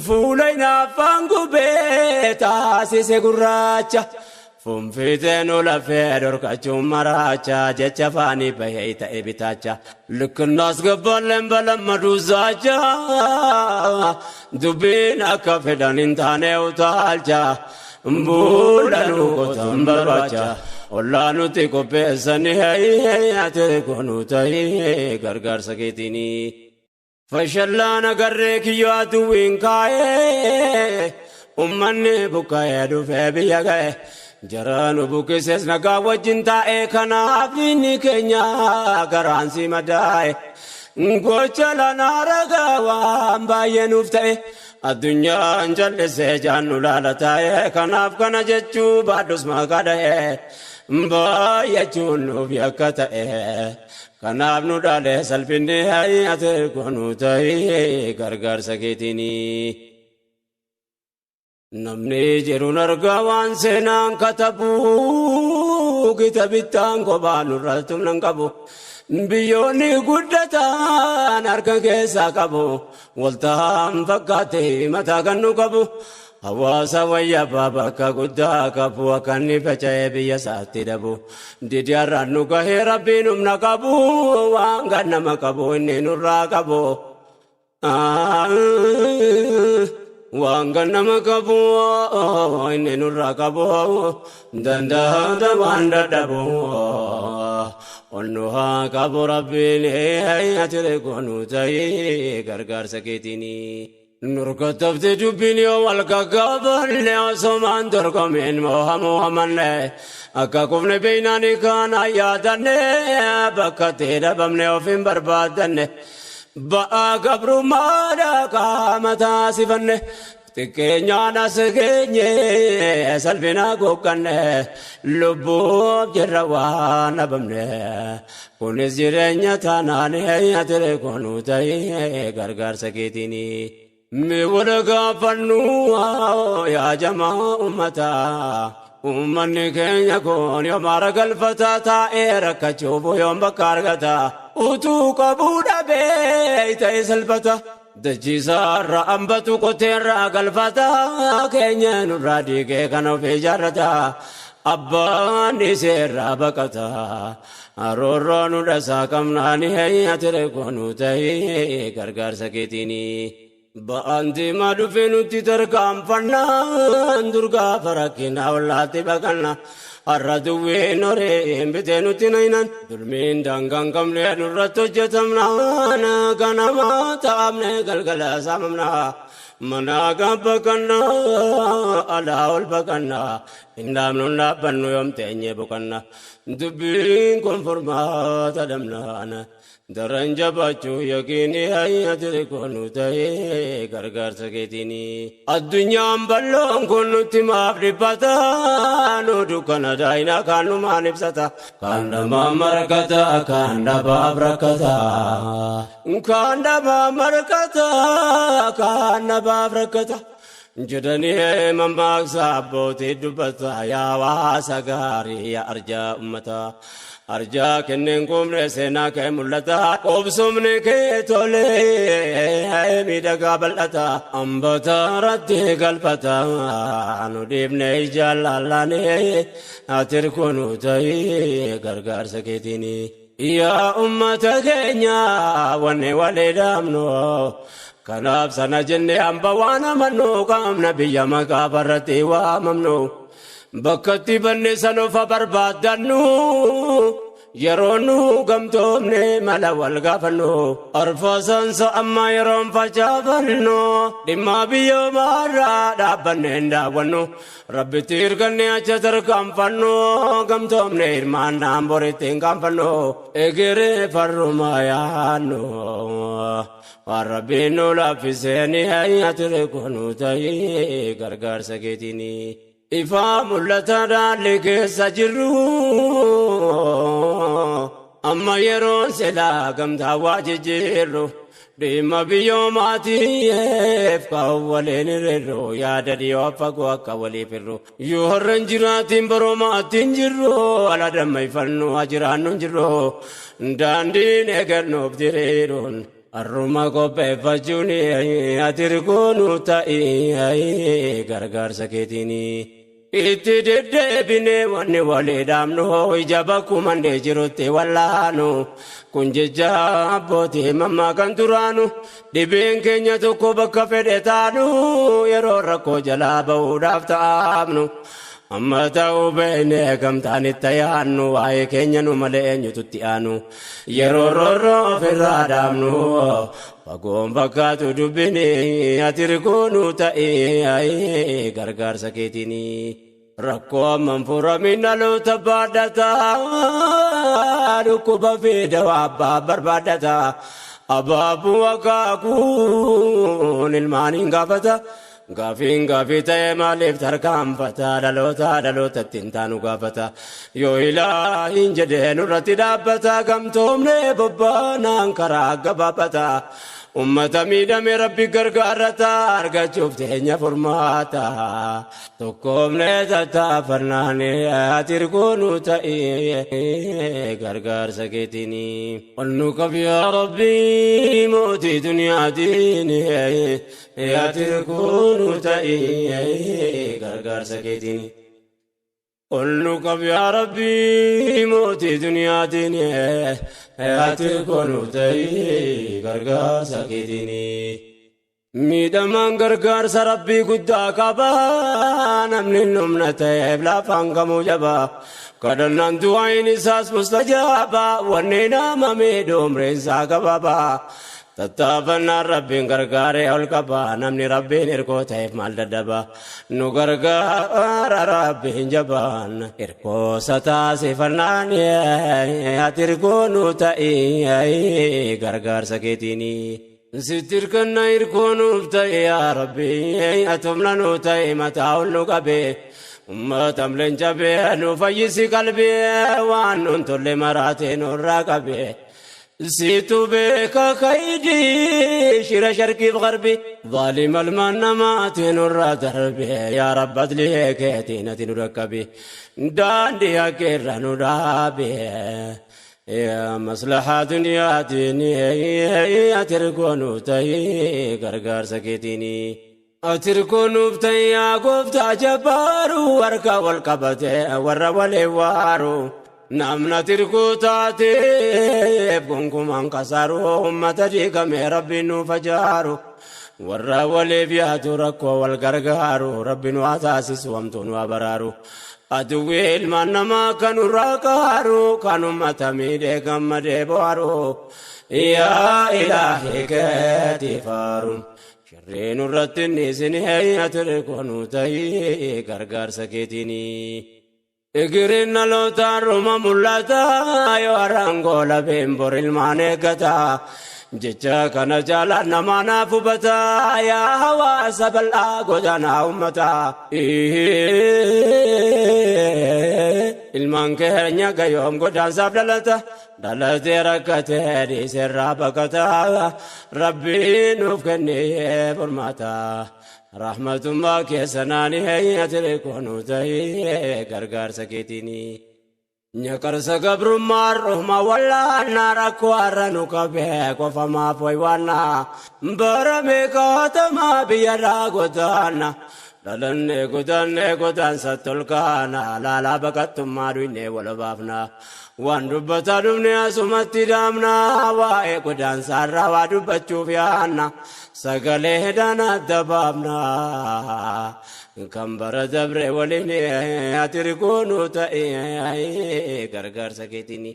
fuula hinaaffaan gubee taasise gurraacha Funfiteenu lafee dorkachuun maraacha jecha faanii bahee ta'e bitaacha likkinnaas gabballeen balammaduu zaacha dubbiin akka fedhan hin taane utaalcha mbuudhanuu qotan barbaacha ollaa nuti qopheessanii ati koonu ta'e gargaarsa keetini fashallaan agarree kiyyoo aduwwiin kaa'ee ummanni buqqa'ee dhufee biyya ga'e Jaranu bukises nagaa wajjin taa'e kanaaf inni keenya garaansi madaa'e gocha lanaa ragaa waan baay'ee nuuf ta'e addunyaan jallisee jaannu laala taa'e kanaaf kana jechuu baadhus maqaa dha'e baay'achuun nuuf yakka ta'e kanaaf nu dhaalee salphinni ati koonu ta'e gargaarsa keetini Namni jiruun argaa waan seenaan katabu kitabittaan kophaan irratti nan qabu biyyoonni guddatan harka keessaa qabu waltaan fakkaate mataa kan nu qabu hawaasa wayyaabaa bakka guddaa qabu akka inni faca'ee biyya isaatti dhabu didiyaarraan nu gahee rabbiin humna qabu waan gannama qabu inni nurraa qabu waan gannama qabu inni nurraa qabu danda'a waan dadhabu onnu haa qabu rabbiin ati koonu ta'e gargaarsa keetini nurkattafte dubbiin yoo wal gaggaabanne osomaan dorgomeen moohamuu hamanne akka kufne beeynaanii kana yaadanne bakka ta'e dhabamne of hin barbaadanne Ba'a gabrummaadha qaama taasifanne xiqqeenyaan as geenye salphina goqqanne lubbuuf jirra waan dhabamne kunis jireenya taanaan ati koonu ta'e gargaarsa keetini mi wada gaafannu yaa jamaa ummataa ummanni keenya kun yoo maara galfataa taa'ee rakkachuuf yoom bakka argata utuu qabuu dhabee ta'e salphata dachiisaarra hambatu qoteerraa galfata keenya nurraa diigee kan of ijaarrata abbaan dhiiseerraa baqata aroorroo nu dhasaa qabnaanii ati koonu ta'e gargaarsa keetini ba'aan diimaa dhufee nutti tarkaanfannaan durgaa farakkinaa ollaatti baqanna har'a duwween horeen bitee nutti naynan dulmiin daangaan qabnee nurratti hojjetamnaan ganama taa'amne galgala saamamna مناقب بكنا على أول بكنا إننا من بنو يوم تاني بكنا دبين كونفورمات دمنا درنجا بچو يقيني هيا تركونو تاي غرغر سكيتيني الدنيا بلون كونو تماف ربتا نودو كنا داينا كانو ما نبستا كاندا ما مركتا كاندا بابركتا كاندا ما مركتا كاندا بابركتا جدني مماك سابوتي دبتا يا واسغاري يا أرجا أمتا أرجا كننكم رسنا كملتا قبسمن كتولي ميدا قابلتا أمبتا ردي قلبتا نديبني جلالاني أتركونو تاي غرغر سكيتيني يا أمتا كينيا وني ولدامنو كناب سنة جنة أمبوانا منو كام نبي مكابرتي واممنو بكتي بني سنو فبربادنو يرونو قمتومني ملا والغافنو أرفاسان سأما يرون فجافنو دما بيو مارا دابنين داونو ربي تيركني أجتر كامفنو قمتومني إرمان نامبوريتين كامفنو إغيري فرمايانو وربينو لافسيني أياتركونو تاي غرغر سكيتيني إفا ملتنا لك سجرو أما يرون سلاكم تواجه جيرو ديما بيوماتي يفقا ولين ريرو يا دادي وفقوا كولي فرو يوهرن جراتين بروماتين جرو على دم يفنو أجرانو جرو داندين اگر نوبتريرون الروما قبه فجوني أتركونو تائي غرغر سكيتيني إتدبني واني والدامنو إجابكو من دجروتي واللانو كنججا بوتي مما كنترانو دبين كنيا توكو بكا فدتانو يرو ركو جلابو دافتامنو أما تاو بيني كم تاني تيانو آي كنيا نمالين يتوتيانو يرو رو في الرادامنو فقوم بكاتو دبني أتركونو تائي غرغر سكيتيني ركو منفورا من لو تبادتا ركوبا في دوابا بربادتا أبابو وكاكون المانين غافتا غافين غافتا مالف تركام فتا دلوتا تنتانو غافتا يو إلهي جدين رتدابتا كم تومني ببانا انكرا غبابتا أمتا ميدم ربي غرغارتا أرغا شوفتين فرماتا تقوم نيتا فرناني أتركونو تائي غرغار سكيتيني قلنوك يا ربي موتي دنيا ديني أتركونو تائي غرغار سكيتيني قلنوك يا ربي موتي دنيا ديني أتركونو تائي غرغار سكيتيني ميدمان غرغار سربي قدا كبا نمني نمنتي بلا فانقمو جبا كدنان دوائن ساس مستجابا ونينا مميدوم رنسا كبابا تتافنا ربي غرغاري الكبا نمني ربي نركو تايف مال ددبا نو غرغار ربي جبان اركو ستاسي فناني اتركو نوتاي غرغار سكيتيني ستر كنا يركونو بتاي يا ربي أتمنى نوتاي متاول نقبي أمتم لنجبي نفيسي قلبي وان تولي مراتي نراقبي سيتو بك خيدي شر شرقي بغربي ظالم المنمات نرى دربي يا رب ادلي كيتينة نركبي داندي أكير نرابي يا مصلحة دنيا ديني أتركونو تاي غرغار سكيتيني أتركونو بتاي يا قفتا جبارو وركا والقبتي ورا والوارو نامنا تركو تاتي بكونكم انكسارو أمتا ديكم ربي نفجارو ورا والبياتو ركو والغرغارو ربي نواتاسس وامتون وبرارو أدوي المنما كانوا راكارو كانوا متميدي كمدي بوارو يا إلهي كتفارو شرين الرتني سنهاية الكونوتي غرغر سكيتيني إغرين لو تارما ملاتا يوارانغولا بيمبور المانيكتا جيجا كان جالا نمانا فبتا يا هوا سبلا غجانا أمتا ilmaan keenya gayoom godaansaaf dhalatee rakkatee dhiiserraa baqataa rabbiin nuuf kennee furmaata rahmatummaa keessanaan heeyyatee koonuu ta'ee gargaarsa keetiini nyakarsa gabrummaa ruhma wallaannaa rakkoo har'a nu qabee qofamaaf waywaannaa baramee kaatamaa biyyarraa godaanna dhalanne godaansa tolkaana laalaa baqattummaa dhuyne walabaafna waan dubbataa dhufne asumatti dhaamna waa'ee godaansaarraa waa dubbachuuf yaanna sagalee dhanadda baafna kan bara dabre waliin ati rikoonuu ta'e gargaarsa keetini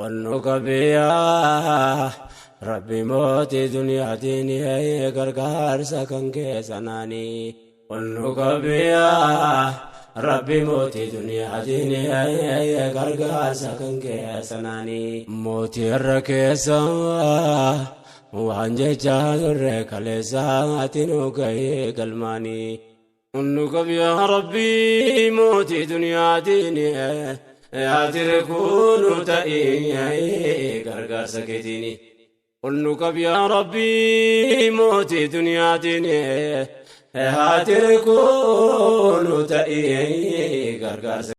onnu qabeeyaa rabbi mootii duniyaatiin gargaarsa kan keessanaanii onnu qabeeyaa rabbi mootii duniyaatiin gargaarsa kan keessanaanii mootii irra keessa waan jechaa turre kaleessaatiin gahee galmaanii onnu qabeeyaa rabbi mootii duniyaatiin ati rikoonuu ta'e gargaarsa keetini onnu qabeeyaa rabbi mootii duniyaatiin ati rikoonuu ta'e gargaarsa